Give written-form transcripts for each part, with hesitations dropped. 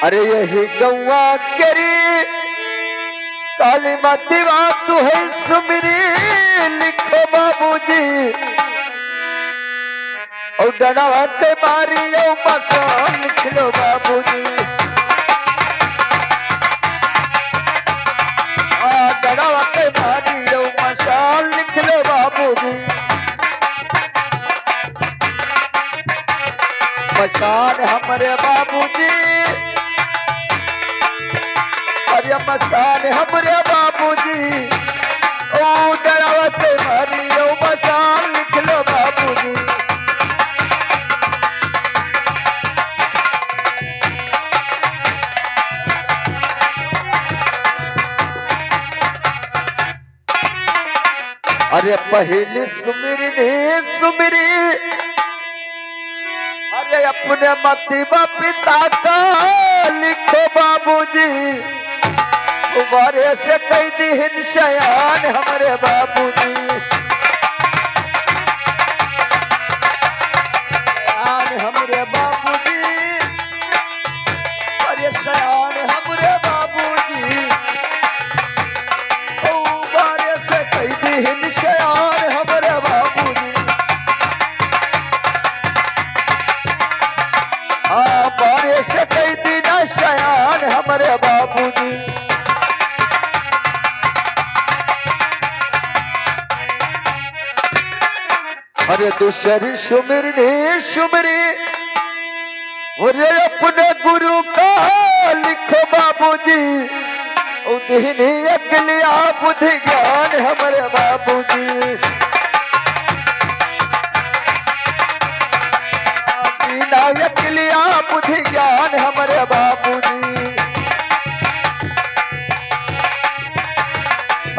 अरे यही गौआ केरी काली माती बात है सुमिरी लिखो बाबूजी और डनावा के मारी मसान लिख लो बाबूजी डनावा के मारी मसान लिख लो बाबूजी मसान हमारे बाबूजी अरे मसान हमारे बाबूजी ओ डरावा के मारी मसान लिख लो बाबूजी अरे पहली सुमिरी ने सुमिरी अरे अपने मतीबा पिता का लिखो बाबूजी तुम्हारे से कई दिन शयान हमारे बाबूजी शयान हमारे बाबूजी अरे शयान हमारे बाबूजी तुम्हारे से कई दिन शयान हमारे बाबूजी हमारे से कई दिन शयान हमारे बाबूजी अरे दूसरी सुमिर ने सुमिरी अरे अपने गुरु का लिखो बाबूजी उदिनी अकलिया बुद्धि ज्ञान हमारे बाबूजी बिना अकलिया बुद्धि ज्ञान हमारे बाबूजी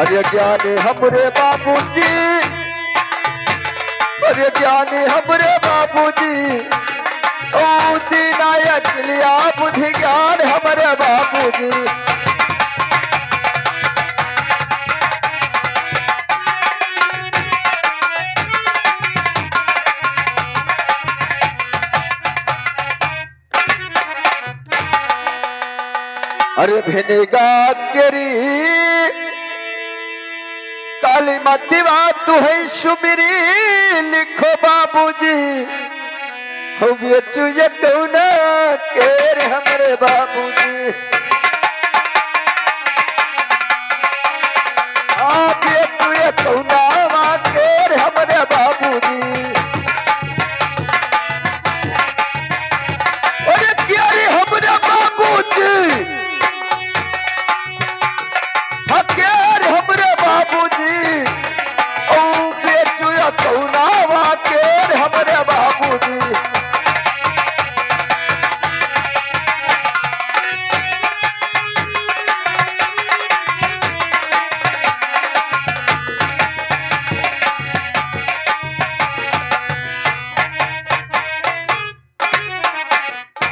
अरे ज्ञान हमारे बाबूजी अरे ज्ञानी हमारे बाबूजी ओ दीनायक लिया बुद्धि ज्ञान हमारे बाबूजी अरे भेनेगा केरी काली माती बात तू है सुमिरी लिखो बाबूजी हो बेचू ये कौना केर हमारे बाबूजी आप बेचू ये कौना मां केर हमारे बाबूजी अरे क्या रे हमारे बाबूजी हकेर हमारे बाबूजी ओ बेचू या कौना वाकेर हमारे बाबूजी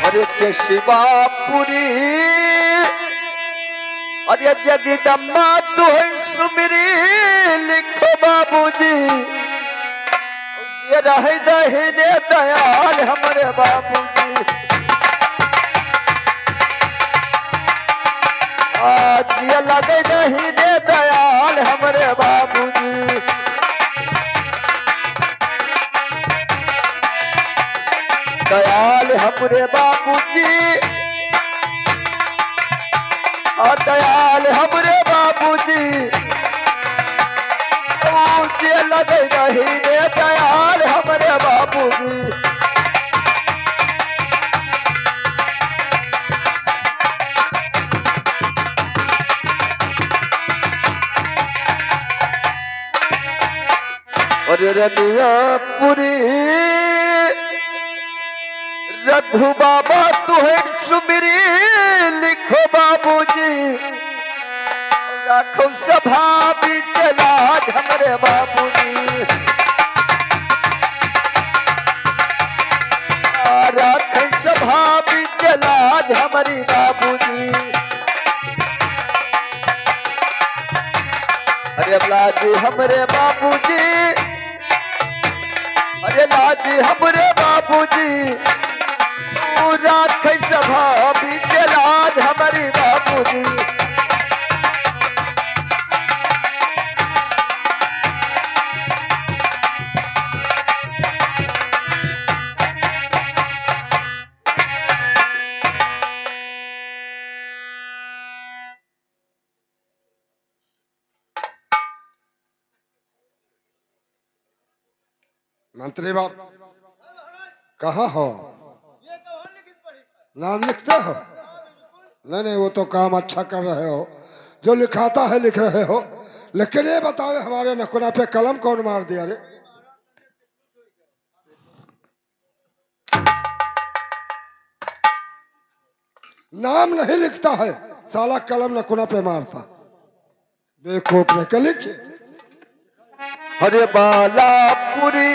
अरे शिवापुरी अरे जगदम्बा तू है सुमिरी लिखो बाबूजी ये रहे दहीने दयाल हमारे बाबूजी आज ये लगे दहीने दयाल हमारे बाबूजी दयाल हमारे बाबूजी दयाल हमारे बाबूजी लगे नहीं दयाल हमारे बाबूजी और रनियापुरी रघु बाबा तू है सुमिरी लिखो बाबूजी लाखों सभा भी चला हमारे बाबूजी लाखों सभा भी चला हमारी बाबूजी अरे लाजी हमारे बाबूजी अरे लाजी हमारे बाबूजी पूरा सभा भी चला मंत्री बाब कहाँ हो? नाम लिखते हो? नहीं नहीं, वो तो काम अच्छा कर रहे हो, जो लिखाता है लिख रहे हो, लेकिन ये बताओ हमारे नकुना पे कलम कौन मार दिया रे? नाम नहीं लिखता है साला, कलम नकुना पे मारता। बेवकूफ ने क्या लिखे? अरे बालापुरी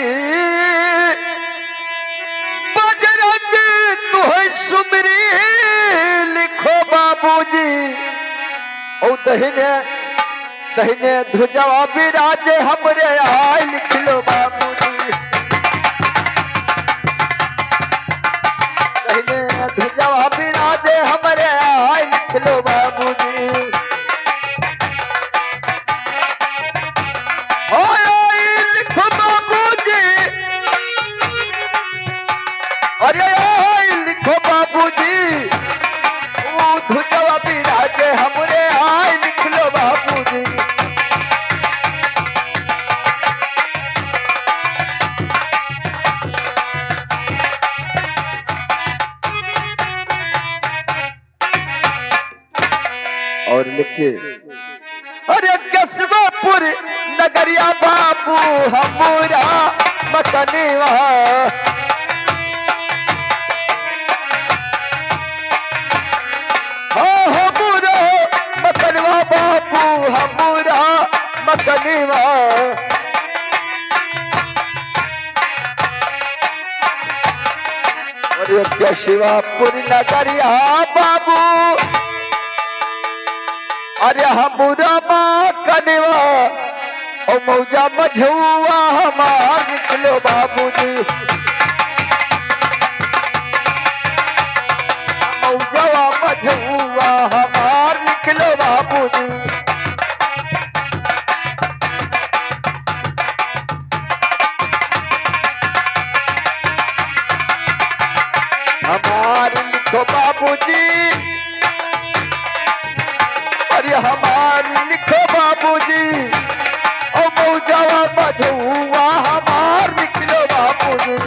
बजरंग तू है सुमरी लिखो बाबूजी। ओ दहिने दहिने ध्वजवा विराजे हमरे आय लिख लो बाबूजी। दहिने ध्वजवा विराजे हमरे आय लिख लो बाबूजी। लिखो बाबूजी, अरे लिखो बाबूजी, ध्वजवा विराजे हमरे आय लिख लो बाबूजी। और लिखिए, अरे कसबापुर नगरिया बाबू हमारा मकनवा। हमारा मकनवा बाबू हमारा मकनवा। अरे कसबापुर नगरिया बाबू, अरे हमारा मकनवा। ओ मौजा मझुआ हमार निकलो बाबूजी। मौजवा मझुआ हमार निकलो बाबूजी। हमार लिखो बाबूजी, अरे हमार लिखो बाबूजी। ओ मौजवा मझुआ हमार निकलो बाबूजी।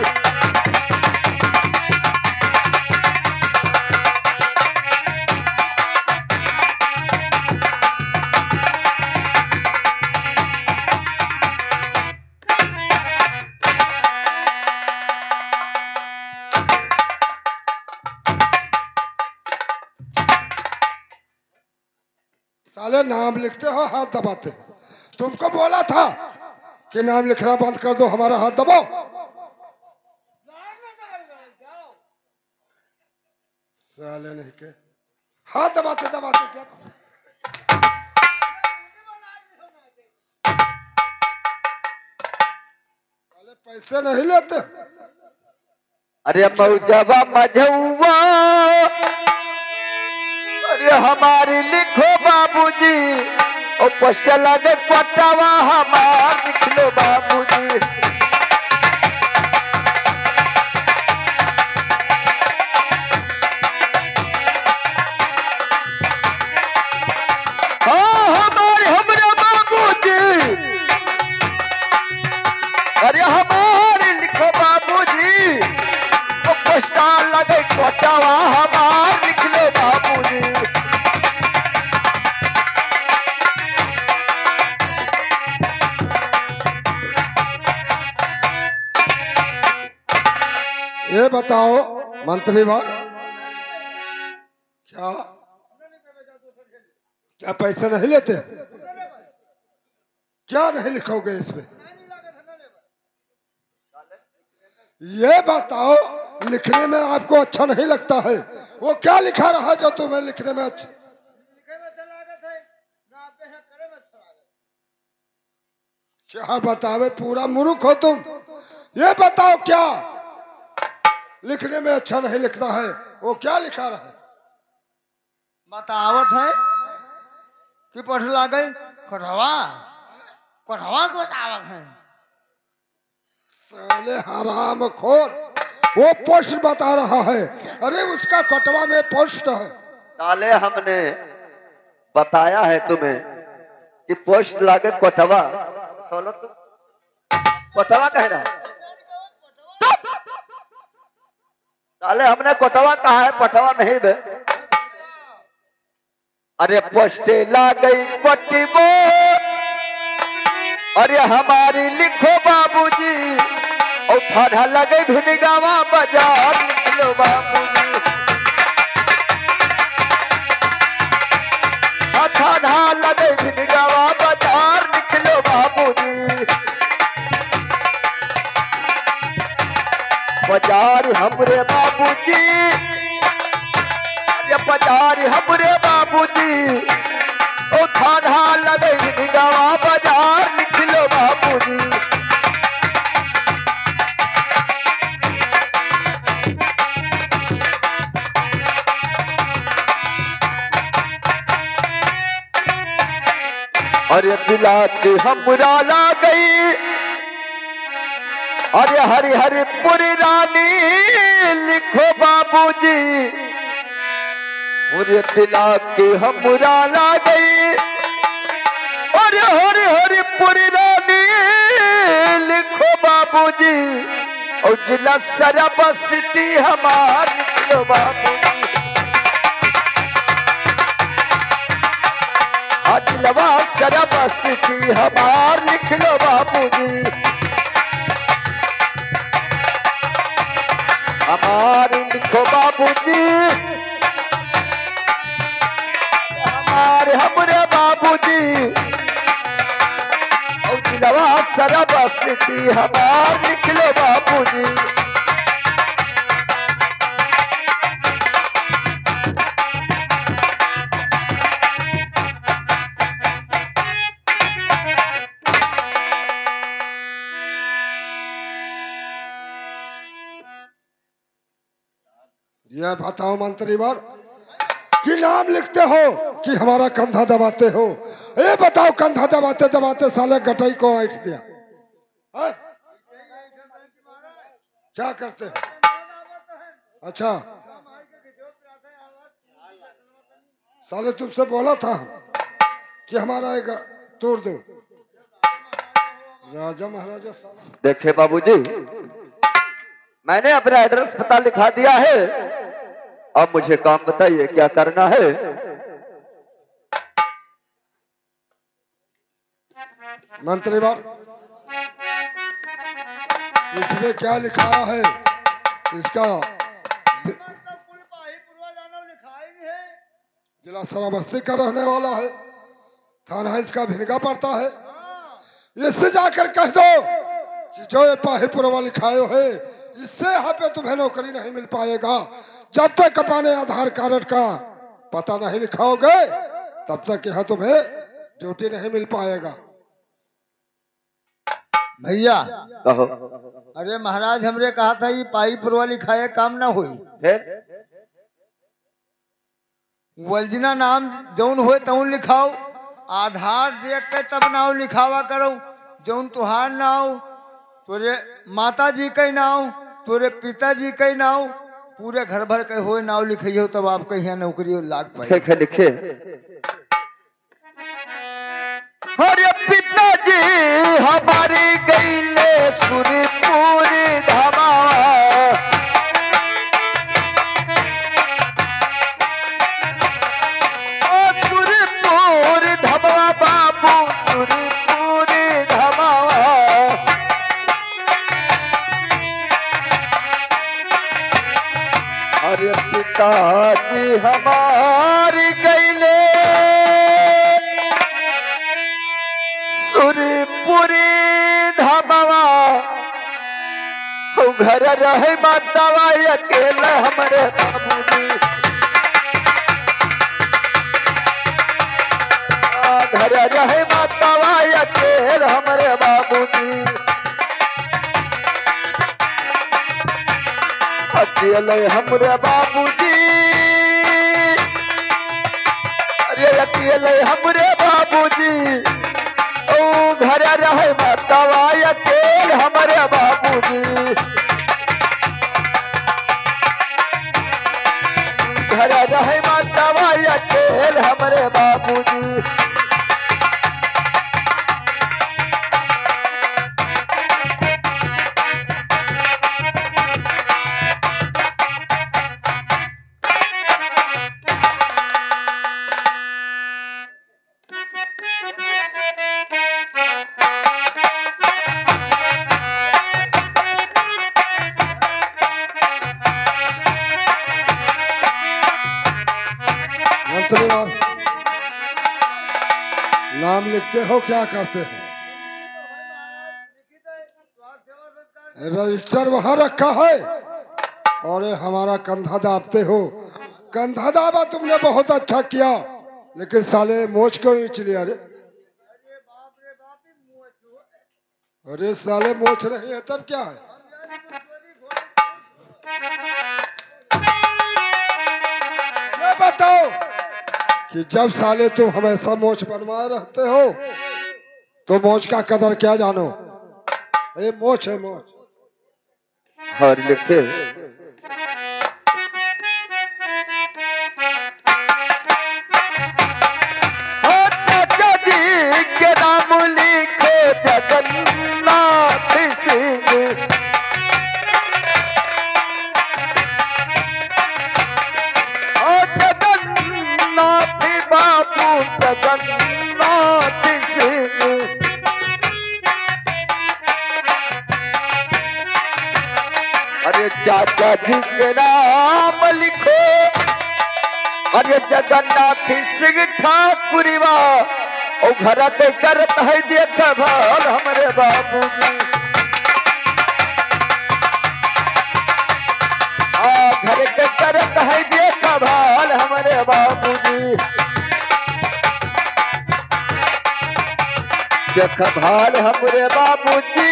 साले नाम लिखते हो हाथ दबाते। तुमको बोला था कि नाम लिखना बंद कर दो, हमारा हाथ दबाओ। साले नहीं के हाथ दबाते दबाते क्या? साले पैसे नहीं लेते। अरे मौजवा मझुआ, अरे हमारी लिखो बाबूजी। ओ पोस्ट लगे पटावा हमार लिख लो बाबूजी। हाँ हमारे हमरा बाबूजी, अरे हमारे लिखो बाबूजी। ओ पोस्ट लगे पटावा हमार लिख लो बाबूजी। ये बताओ मंत्री बाब, क्या क्या पैसे नहीं लेते? क्या नहीं लिखोगे इसमें? ये बताओ, लिखने में आपको अच्छा नहीं लगता है, वो क्या लिखा रहा जो तुम्हें लिखने में अच्छा? क्या बतावे, पूरा मूर्ख हो तुम। ये बताओ क्या लिखने में अच्छा नहीं लिखता है, वो क्या लिखा रहा है? बतावत है कि पढ़ लागल कोठवा कोठवा को बतावत है। साले हराम खोर, वो पोस्ट बता रहा है। अरे उसका कोटवा में पोस्ट है। साले हमने बताया है तुम्हें कि पोस्ट लागे कोटवा। सोलो तुम कोटवा कह रहा है। साले हमने कोटवा कहा है, पटवा नहीं बे। अरे पोस्टे ला गई कोटी बो, अरे हमारी लिखो बाबूजी, और थाना लगे भिनगावा बाजार लिख लो बाबूजी। थाना लगे भिनगावा बाजार लिख लो बाबूजी। बाजार हमरे बाबूजी, अरे बाजार हमरे बाबूजी, ओ थाना लगे भिनगावा बाजार लिख लो बाबूजी। अरे बिलाती हमरा ला गई, अरे हरि हरि पुरी रानी लिखो बाबूजी। अरे बिलाती हमरा ला गई, अरे हरि हरि पुरी रानी लिखो बाबूजी, और जिला सरबस्ती हमार लिखो बाबूजी। दिलवा सरबस्ती हमार लिख लो बाबूजी। हमार लिखो बाबूजी, हमारे हमरे बाबूजी, और दिलवा सरबस्ती हमार लिख लो बाबूजी। यह बताओ मंत्री वर कि नाम लिखते हो कि हमारा कंधा दबाते हो? ये बताओ, कंधा दबाते दबाते साले गटई को ऐठ दिया है? क्या करते हो? अच्छा, साले तुमसे बोला था कि हमारा एक तोड़ दो। राजा महाराजा साला। देखे बाबूजी, मैंने अपना एड्रेस पता लिखा दिया है, अब मुझे काम बताइए क्या करना है। मंत्री बार, इसमें क्या लिखा है? इसका जिला श्रावस्ती का रहने वाला है, थाना इसका भिनगा पड़ता है। इससे जाकर कह दो कि जो ये पाहीपुरवा लिखाए है, इससे यहाँ पे तुम्हें नौकरी नहीं मिल पाएगा। जब तक अपने आधार कार्ड का पता नहीं लिखाओगे, तब तक यहाँ तुम्हें ड्यूटी नहीं मिल पाएगा। भैया कहो। अरे महाराज हमरे कहा था ये पाहीपुरवा लिखाए काम ना हुई, फिर वलजना नाम जौन होए तौन लिखाओ, आधार देख के तब नाव लिखावा करो। जौन तुहार नाव, तोरे माता जी के नाव, तोरे पिताजी के नाव, पूरे घर भर के होए नाव लिखी हो, तब आपके यहाँ नौकरी लाग पाए। लिखे लिखे। अरे पिताजी हमारी गईले सुरपुर धामा, सुरपुर धमा बाबू, सुरपुर धमा। अरे पिताजी हमारी गईले सुरपुरी धमवा, घर रहे मातावा अकेला हमारे बाबूजी। घर रहे मातावा अकेला हमारे बाबूजी। अकेले हमरे बाबूजी, अरे अकेले हमरे बाबूजी, ओ घर रहे मातावा अकेल हमारे बाबूजी। घर रहे मातावा अकेल हमारे बाबूजी। मंत्री बार नाम लिखते हो, क्या करते हो? रजिस्टर वहां रखा है और ये हमारा कंधा दाबते हो। कंधा दाबा तुमने बहुत अच्छा किया, लेकिन साले मोच क्यों नहीं चली? अरे साले मोच नहीं है तब क्या है? ये बताओ कि जब साले तुम हमेशा मोच बनवाए रहते हो तो मोच का कदर क्या जानो? ये मोच है, मोच। और लिखे चाचा जी के नाम लिखो जगन्नाथ सिंह। जगन्नाथ बाबू जगन्नाथ सिंह। अरे चाचा जी के नाम लिखो, अरे जगन्नाथ सिंह ठाकुरवा। ओ घर के करत है देख भाल हमारे बाबूजी। घर के करत है देख भाल हमारे बाबूजी। देख भाल हमारे बाबूजी।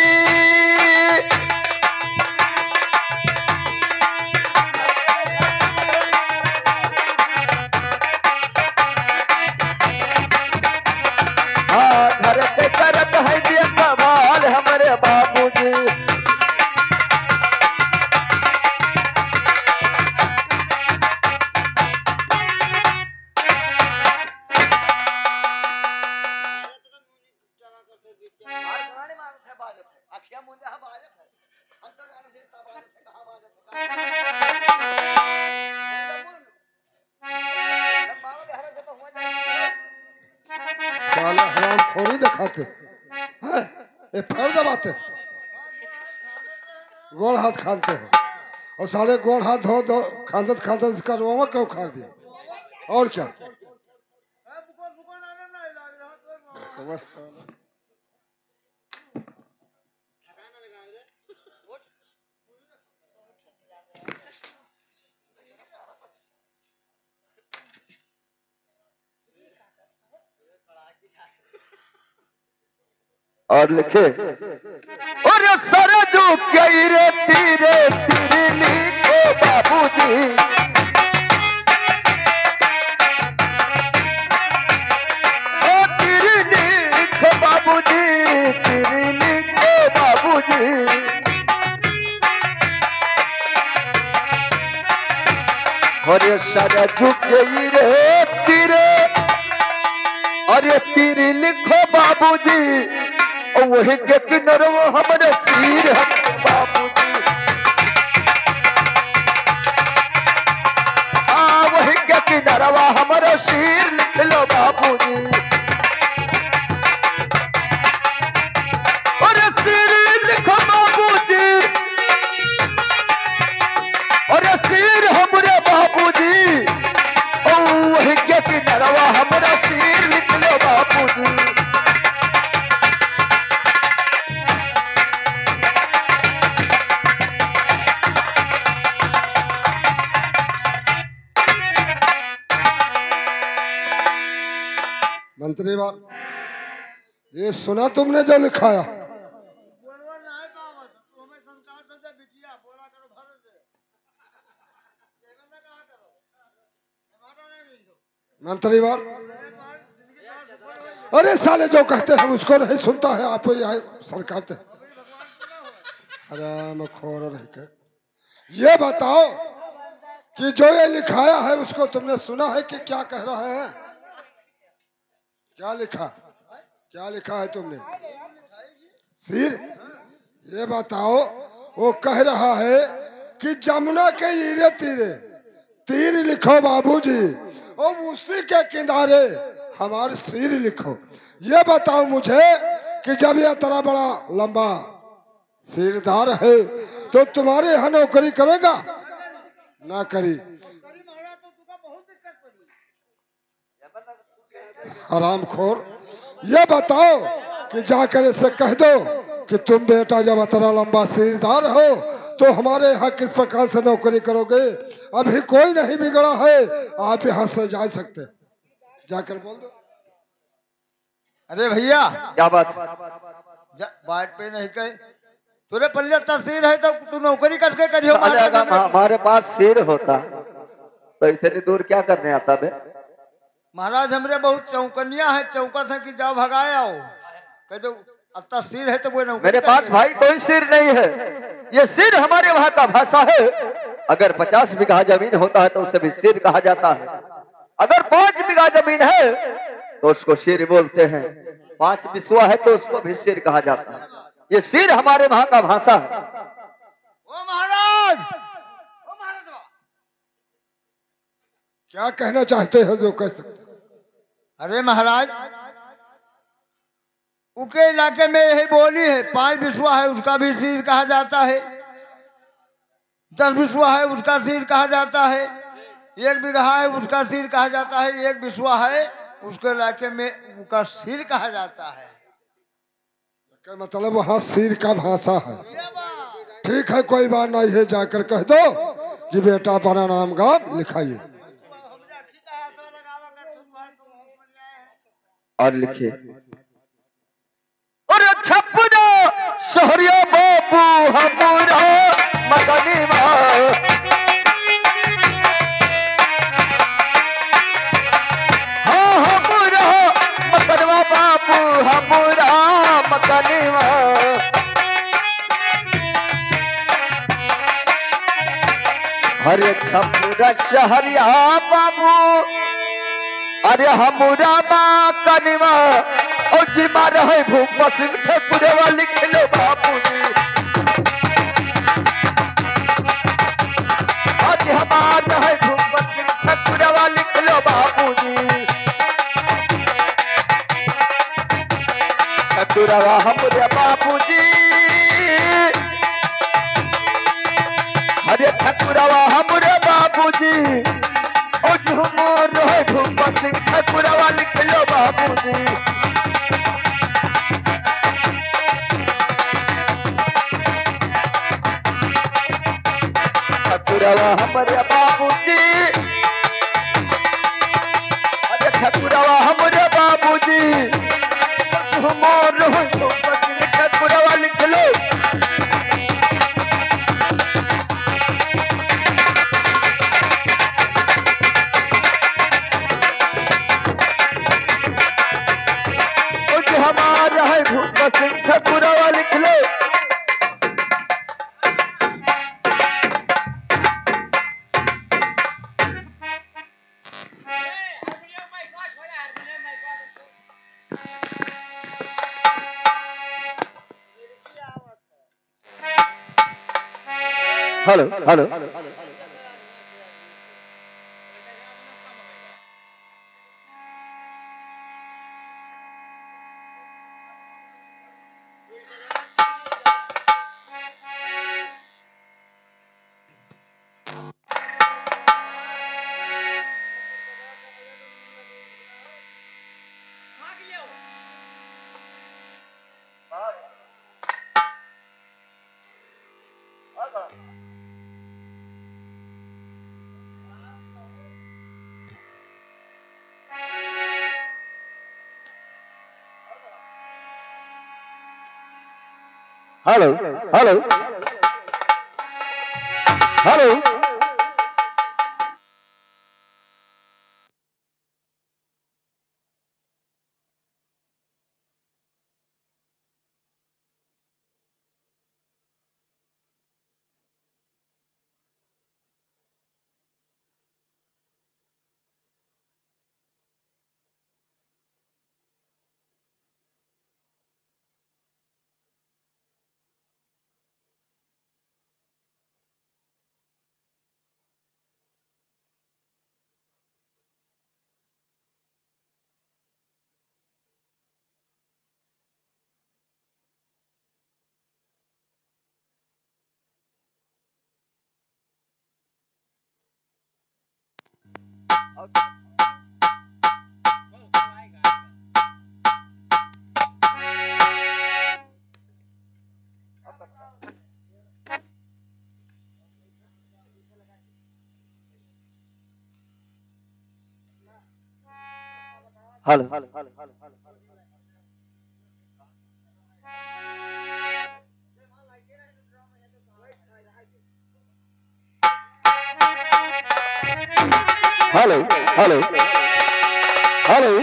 घर पे करत है देख भाल हमारे बाबूजी। साला हराम खोरी दिखाते हैं, ये फर दबाते, गोड़ हाथ खानते हो। और साले गोड़ हाथ धो दो खांदत खांदत इसका रोवा क्यों खार दिया? और क्या? और लिखे और सरजू के रे तीरे तीरे लिखो बाबूजी। ओ तीरे लिखो बाबूजी, तीरे लिखो बाबूजी। और सरजू के रे तीरे, अरे तीरे लिखो बाबूजी। वही के किन्नर वो हमारे सिर हम बाबूजी। वही के किन्नर वो हमारा सिर लिख लो बाबूजी। और सिर लिखो बाबूजी, और सिर हमारे बाबूजी। वही के किन्नर वो हमारा सिर लिख लो बाबूजी। मंत्री बार ये सुना तुमने जो लिखाया? मंत्री बार अरे साले जो कहते हैं उसको नहीं सुनता है, आप यहाँ सरकार थे। अरे खोर रह के ये बताओ कि जो ये लिखाया है उसको तुमने सुना है कि क्या कह रहे हैं? क्या लिखा, क्या लिखा है तुमने? सिर ये बताओ, वो कह रहा है कि जमुना के ईरे तीरे तीर लिखो बाबूजी, और उसी के किनारे हमारे सिर लिखो। ये बताओ मुझे कि जब यह तेरा बड़ा लंबा सिरदार है तो तुम्हारे यहाँ नौकरी करेगा? ना करी। हरामखोर, ये बताओ कि जाकर इससे कह दो कि तुम बेटा जब इतना लंबा सिरदार हो तो हमारे यहाँ किस प्रकार से नौकरी करोगे। अभी कोई नहीं बिगड़ा है, आप यहाँ से जा सकते, जाकर बोल दो। अरे भैया क्या बात? बात पे नहीं कहे, तुरे पल्ले तहसील है तो तू नौकरी करके करियो। अगर हमारे पास सिर होता तो इतनी दूर क्या करने आता बे? महाराज हमरे बहुत चौकनिया है, चौकत है कि जाओ भगाए आओ, कह दो तहसील है तो वो नौकरी। मेरे पास भाई कोई सिर नहीं है, ये सिर हमारे वहाँ का भाषा है। अगर 50 बीघा जमीन होता है तो उसे भी सिर कहा जाता है। अगर 5 बीघा जमीन है तो उसको सिर बोलते हैं, 5 बिस्वा है तो उसको भी सिर कहा जाता है। ये सिर हमारे वहाँ का भाषा है। ओ महाराज, ओ महाराज क्या कहना चाहते हो जो कह सकते। अरे महाराज उनके इलाके में यही बोली है, 5 बिस्वा है उसका भी सिर कहा जाता है, 10 बिस्वा है उसका सिर कहा जाता है, 1 बीघा है उसका सिर कहा जाता है, 1 बिस्वा है उसके इलाके में उसका सिर कहा जाता है। क्या मतलब वहाँ सिर का भाषा है। ठीक है, कोई बात नहीं है, जाकर कह दो कि बेटा अपना नाम गाँव लिखाइए और लिखिए। और छपुरा शहरिया बाबू हमुरा मकनी हमुरा मकनवा बाबू हमुरा मकनी अरे छपुरा शहरिया बाबू अरे हमुरा माँ कनिमा और जी मार है भूप सिंह ठकुरवा लिख लो बापूजी। आज हमारा है भूप सिंह ठकुरवा लिख लो बापूजी। ठकुरवा हमुरे बापूजी, अरे ठकुरवा हमुरे बापूजी। ओ झूमर है भूप सिंह ठकुरवा लिख लो बापूजी। ठकुरवा हमारे बाबूजी, अरे ठकुरवा हमारे बाबूजी। झूमर है भूप सिंह ठकुरवा लिख लो। हमारा है भूप सिंह ठकुरवा लिख लो। Hello hello hello hello hello hello hello hello hello hello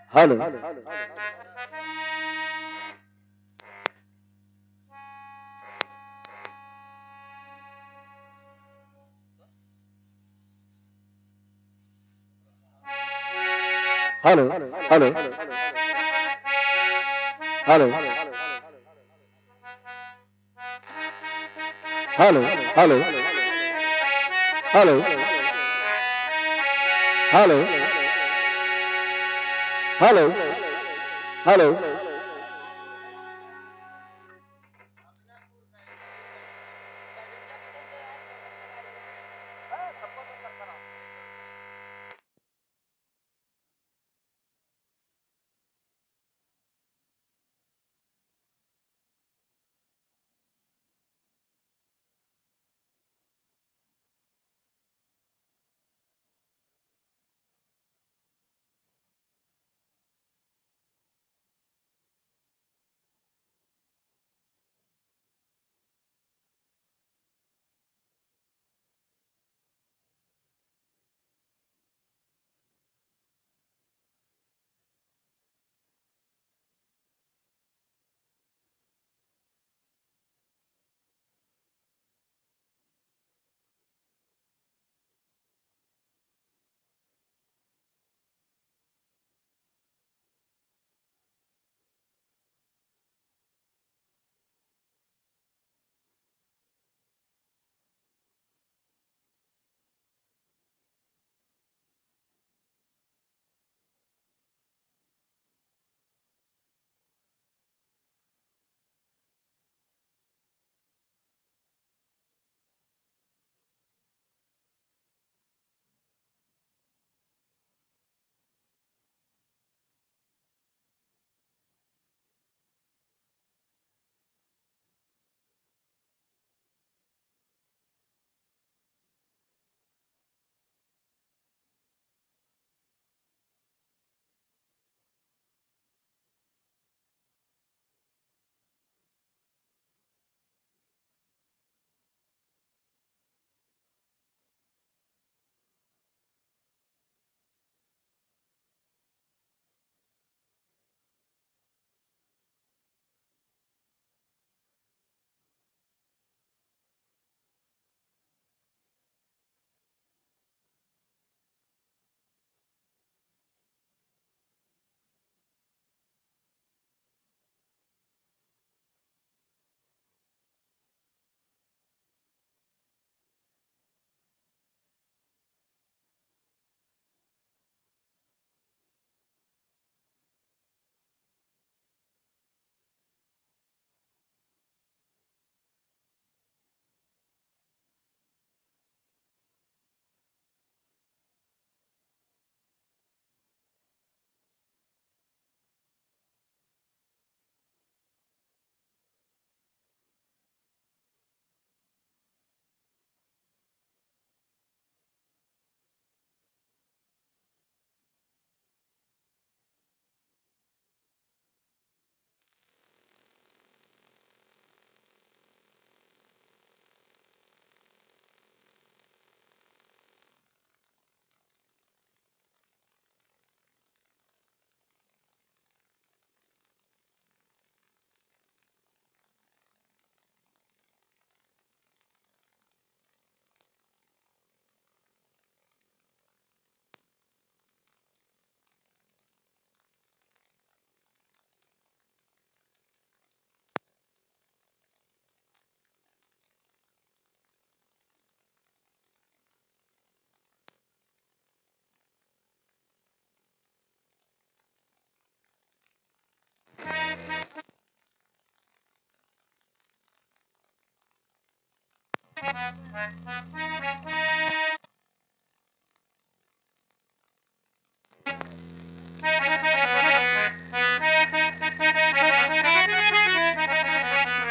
hello hello hello hello hello hello hello hello hello hello hello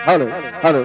hello hello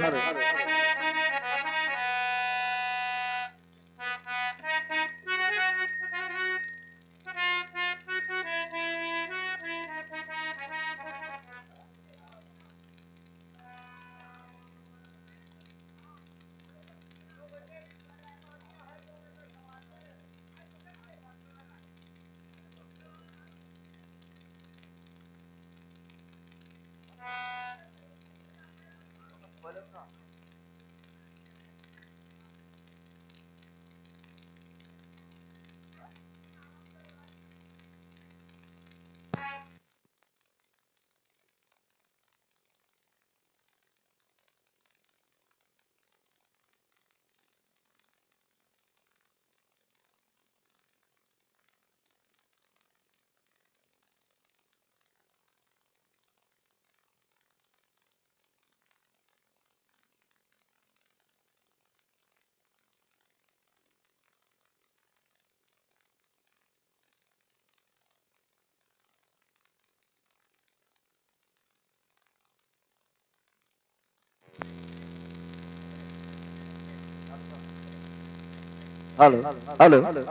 hello hello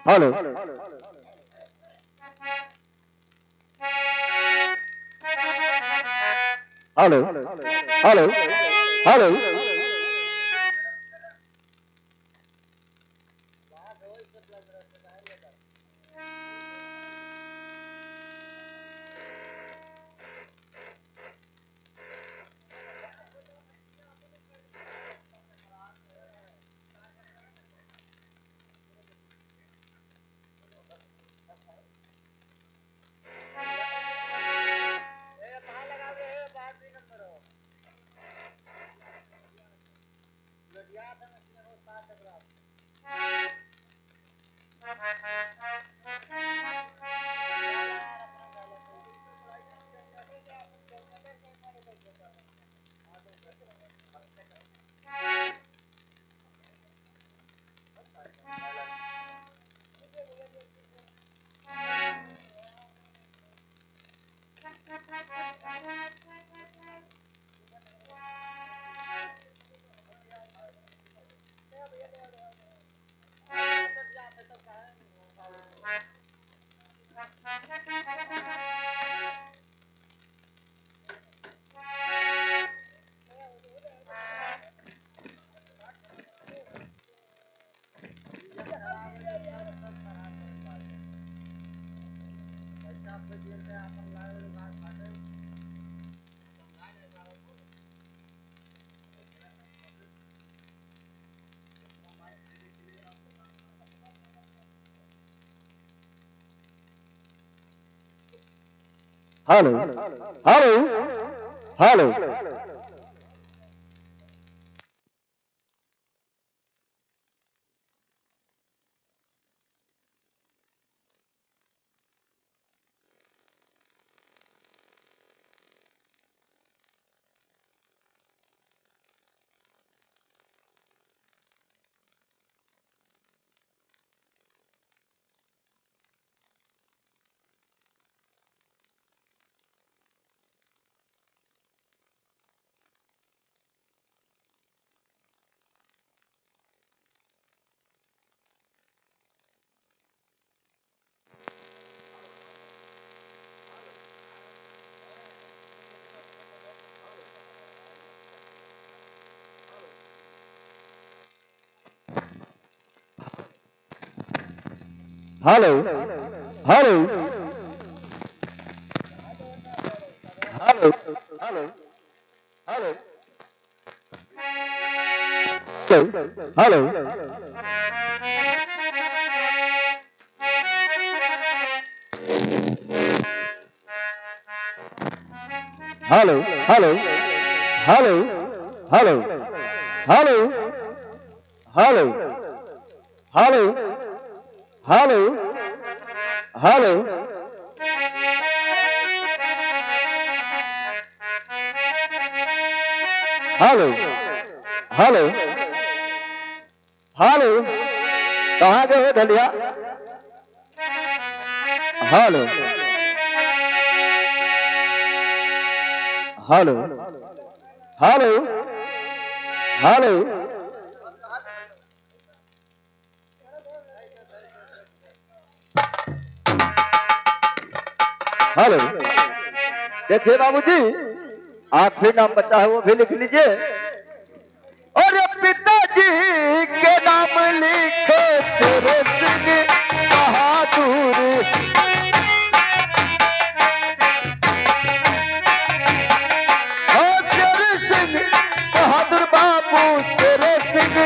hello hello hello hello hello hello hello hello hello hello hello hello hello hello hello hello hello hello hello hello hello hello hello hello hello कहाँ गए हो ढलिया? Hello hello hello hello hello देखिए बाबूजी, आखिरी नाम बचा है वो भी लिख लीजिए। और पिताजी के नाम लिखे शेर सिंह बहादुर। शेर सिंह बहादुर बाबू शेर सिंह।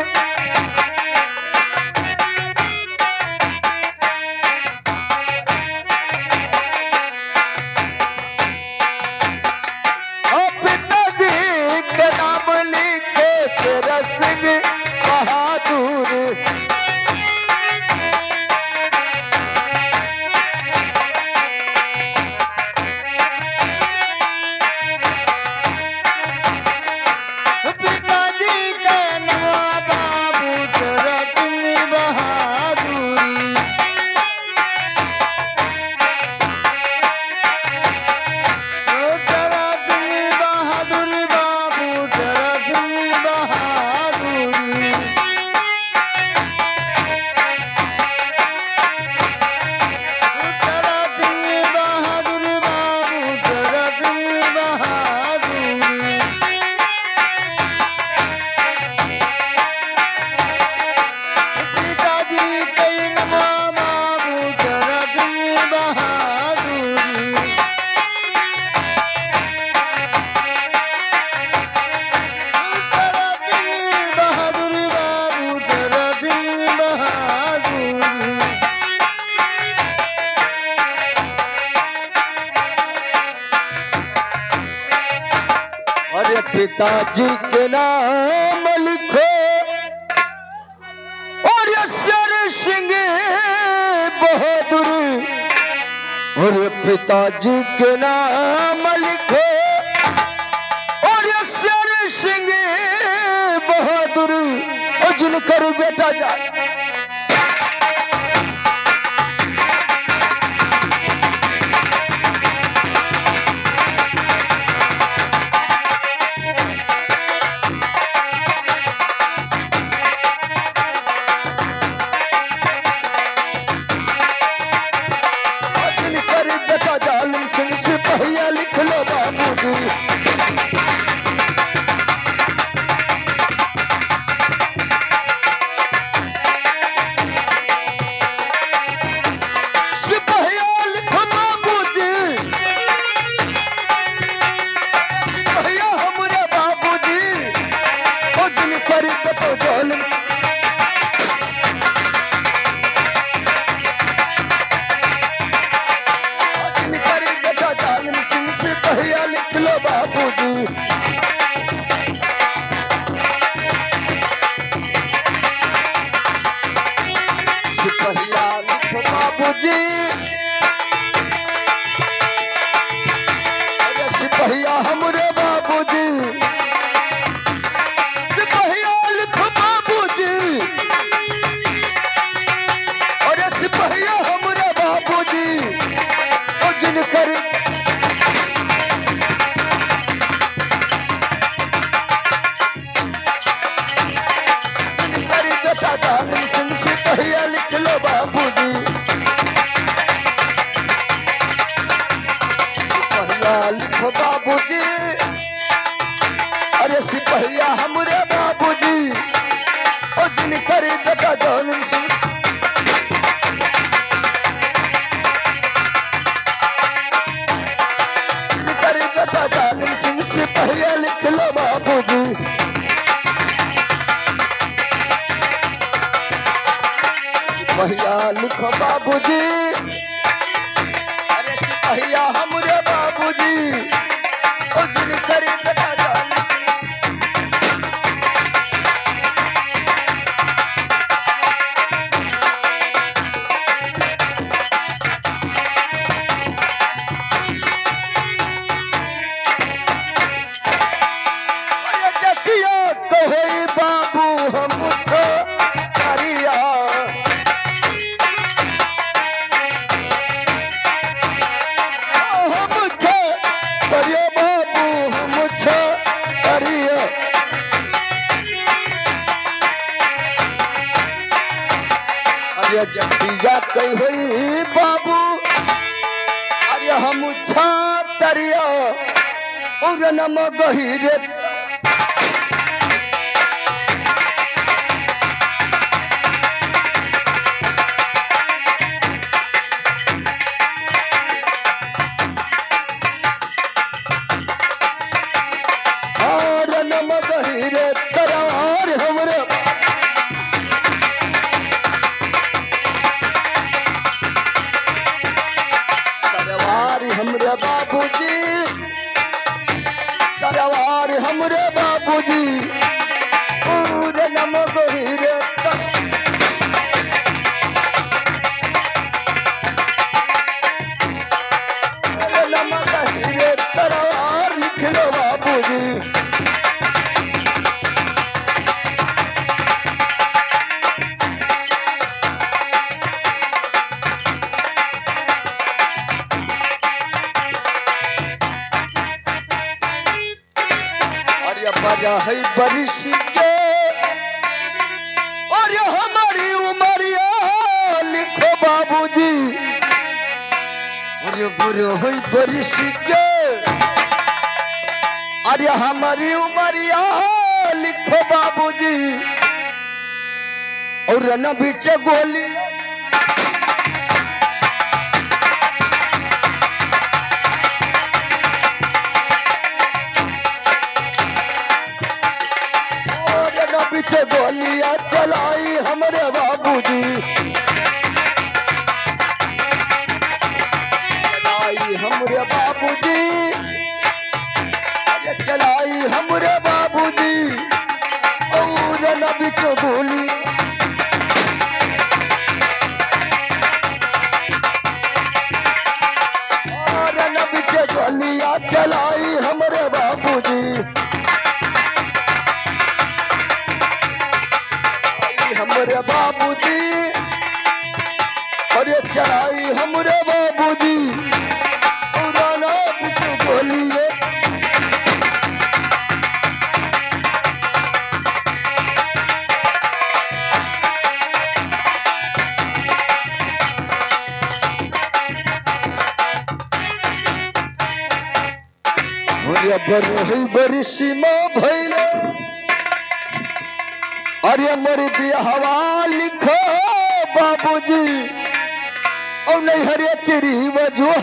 पिताजी के नाम लिखो और शेर सिंह बहादुर। और पिताजी के नाम लिखो और शेर सिंह बहादुर। और जिनकर बेटा जाए सिपहिया लिख लो बाबूजी। सिपहिया लिखो बाबूजी। सिपहिया हमारे बाबूजी। और दिन करी तो जालिम सिपहिया लिख लो बाबूजी। सिपहिया लिखो बाबूजी। अरे सिपहिया हमरे बाबूजी। सिपहिया लिखो बाबूजी। अरे सिपहिया हमरे बाबूजी। और जिनकर सिपहिया लिख लो बाबूजी। सिपहिया लिखो बाबूजी, अरे सिपहिया हमरे बाबूजी, ओ जिन करी बेटा जान से। अरे जतिया कहे बाबू हम छो करिया, जतिया कही हुई बाबू, अरे हम छातरिया और नम गहिरे। और नम गहिरे करार हमरे हमरे बाबूजी, तरवार हमरे बाबूजी, पूरे नम गहिरे नम गहिरे तरवार लिख लो बाबूजी। बजा है बरिश के और ये हमारी उमरिया लिखो बाबूजी, और ये बुरे है बरिश के और ये हमारी उमरिया लिखो बाबूजी, और न बीच गोली पीछे गोलियां चलाई हमरे बाबूजी, चलाई हमरे बाबूजी, चलाई हमरे बाबूजी, और न पीछे गोली और न पीछे गोलियां चलाई हमरे बाबूजी, हमरे बाबूजी, और ये चढ़ाई हमरे बाबूजी, पुराना कुछ बोलिए। बड़ी सीमा भैले, अरे मरी बिहवा लिखो बाबूजी, और नहीं हरे तेरी वजह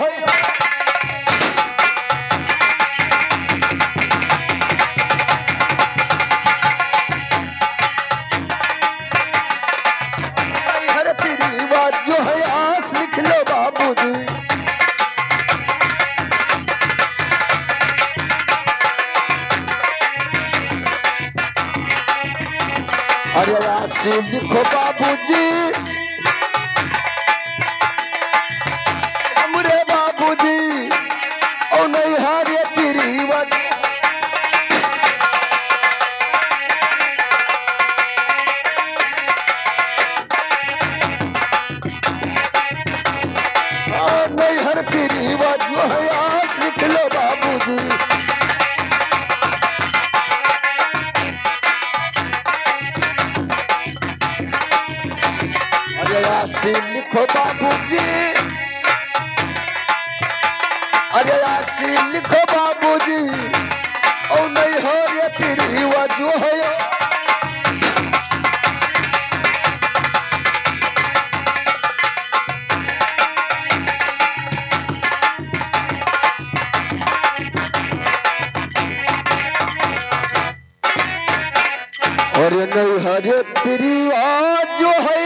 नहीं हरे तेरी वजह है, आस लिख लो बाबूजी। अरे आसी लिखो बाबूजी, हमरे बाबूजी, और नहीं हारे तेरी वजह नहीं हर तेरी वजह है, आस लिख लो बाबूजी। यासीन लिखो बाबूजी, अरे यासीन लिखो बाबूजी, और नहीं हो ये तेरी वजह है। अरे नहीं हरे तेरी वजह है,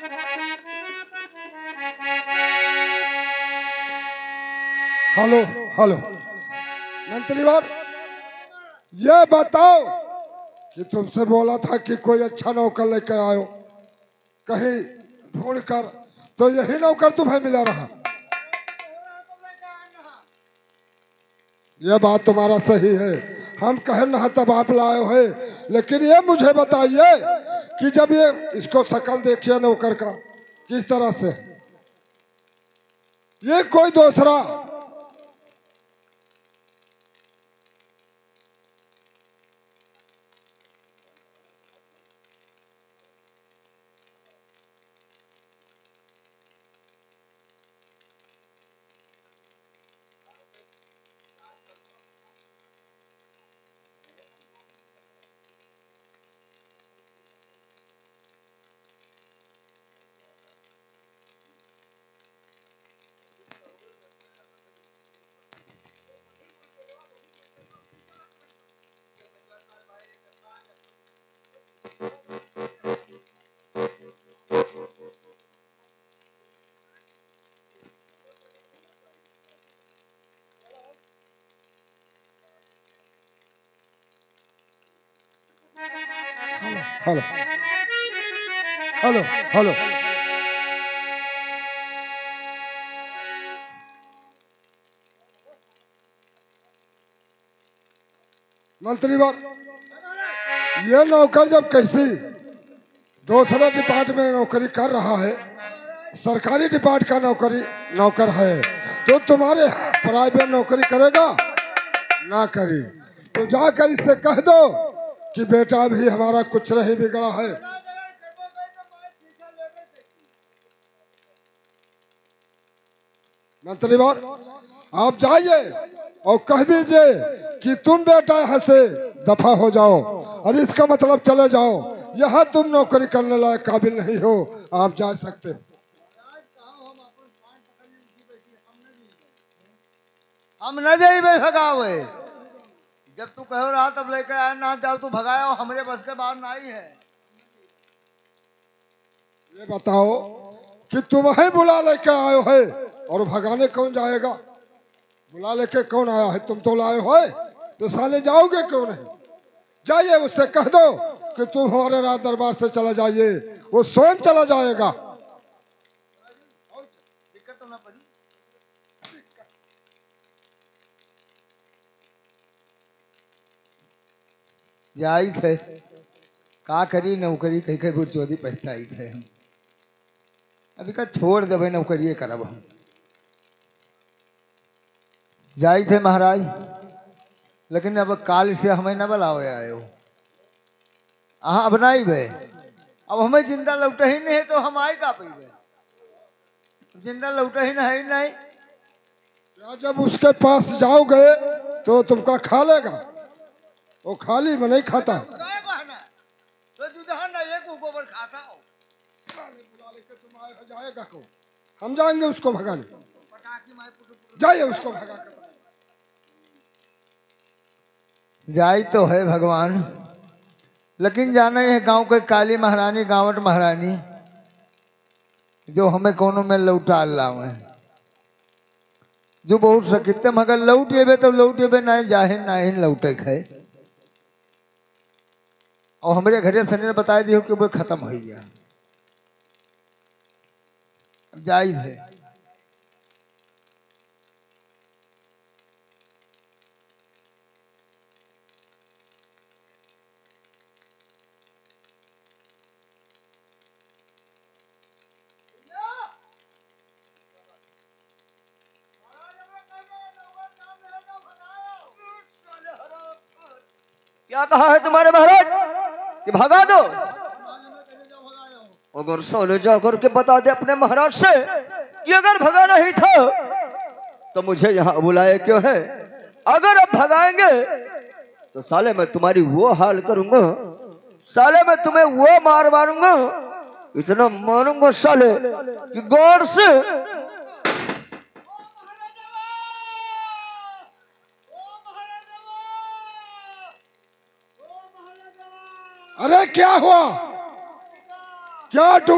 हेलो हेलो मंत्री बार, ये बताओ कि तुमसे बोला था कि कोई अच्छा नौकर लेकर आयो, कहीं ढूंढ कर, तो यही नौकर तुम्हें मिला रहा। यह बात तुम्हारा सही है, हम कह ना तब आप लाए हो, लेकिन ये मुझे बताइए कि जब ये इसको शकल देखिए नौकर का किस तरह से, ये कोई दूसरा हेलो हेलो हेलो मंत्री बार, ये नौकर जब कैसी दूसरे डिपार्टमेंट में नौकरी कर रहा है, सरकारी डिपार्ट का नौकर है, तो तुम्हारे प्राइवेट नौकरी करेगा ना करी, तो जाकर इससे कह दो कि बेटा भी हमारा कुछ नहीं बिगड़ा है। मंत्री बार, आप जाइए और कह दीजिए कि तुम बेटा यहाँ से दफा हो जाओ, और इसका मतलब चले जाओ, यहाँ तुम नौकरी करने लायक काबिल नहीं हो, आप जा सकते। हम न जाई भाई भगावे, जब तू कहो रहा तब लेकर आया ना जाओ, तू भगाया हो, हमरे बस के बाहर ना ही है। ये बताओ कि तुम्हें बुला लेके आयो है और भगाने कौन जाएगा? बुला लेके कौन आया है? तुम तो लाए हो, तो साले जाओगे क्यों नहीं? जाइए उससे कह दो कि तुम हमारे राज दरबार से चला जाइए, वो स्वयं चला जाएगा। दिक्कत तो ना पड़ी। जाई थे का करी, नौकरी कहीं कहीं बुरचोदी पहचाई थे, अभी का छोड़ दे भाई, नौकरी करब हम। जाई थे महाराज, लेकिन अब काल से हमें न बुलावे आयो, हाँ अब नहीं भे, अब हमें जिंदा लौटे ही नहीं है तो हम आए का पीबे, जिंदा लौटे ही नहीं। जब उसके पास जाओगे तो तुमका खा लेगा, वो खाली में नहीं खाता। तो एक गोबर खाता हो। बुला लेके तुम आए हो, जाएगा कौन? हम जाएंगे उसको भगाने, जाइए उसको भगा कर। जाई तो है भगवान, लेकिन जाना है गांव के काली महारानी, गांवट महारानी, जो हमें कोनो में लौटा लावे, जो बहुत सकिते, मगर लौटेबे तो लौटेबे नहीं, जाहे नहीं लौटे खाए। और हमारे घरे सनी ने बता दियो कि वो खत्म हो गया, जायज है। क्या कहा है तुम्हारे महाराज कि भगा दो? अगर सोने जाकर के बता दे अपने महाराज से कि अगर भगा नहीं था तो मुझे यहाँ बुलाया क्यों है? अगर अब भगाएंगे तो साले मैं तुम्हारी वो हाल करूंगा, साले मैं तुम्हें वो मार मारूंगा, इतना मारूंगा साले कि गौर से। अरे क्या हुआ? क्या